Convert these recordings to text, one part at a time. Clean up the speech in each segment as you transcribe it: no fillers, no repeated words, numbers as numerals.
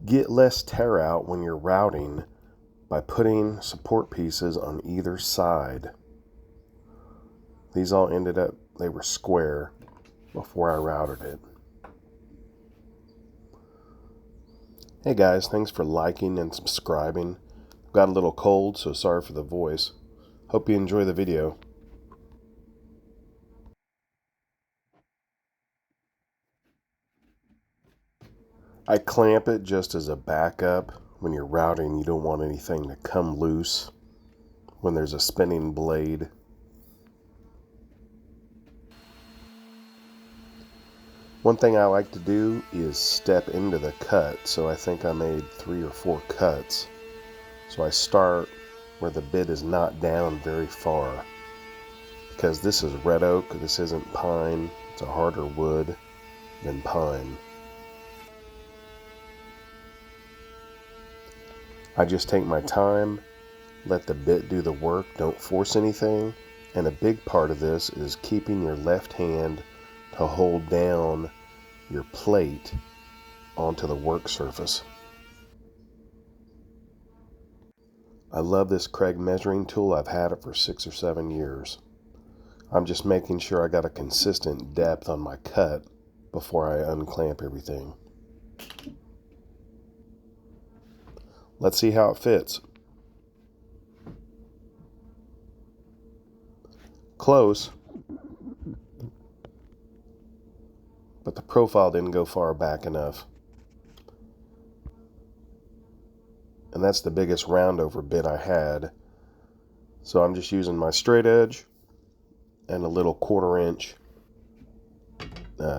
Get less tear out when you're routing by putting support pieces on either side. These all ended up, they were square before I routed it. Hey guys, thanks for liking and subscribing. Got a little cold, so sorry for the voice. Hope you enjoy the video. I clamp it just as a backup. When you're routing, you don't want anything to come loose when there's a spinning blade. One thing I like to do is step into the cut, so I think I made 3 or 4 cuts. So I start where the bit is not down very far. Because this is red oak, this isn't pine. It's a harder wood than pine. I just take my time, let the bit do the work, don't force anything. And a big part of this is keeping your left hand to hold down your plate onto the work surface. I love this Kreg measuring tool. I've had it for 6 or 7 years. I'm just making sure I got a consistent depth on my cut before I unclamp everything. Let's see how it fits. Close, but the profile didn't go far back enough. And that's the biggest round over bit I had. So I'm just using my straight edge and a little 1/4 inch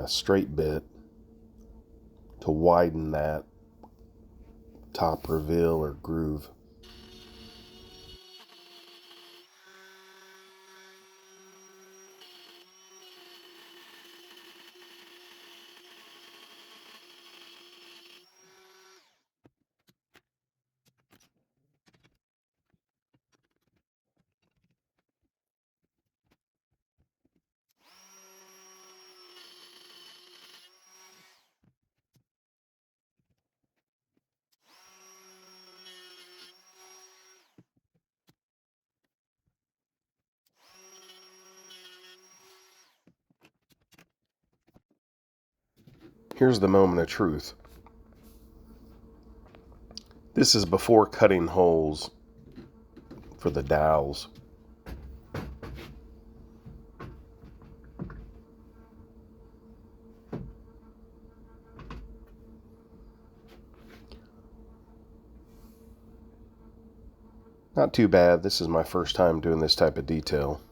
straight bit to widen that top reveal or groove. Here's the moment of truth. This is before cutting holes for the dowels. Not too bad. This is my first time doing this type of detail.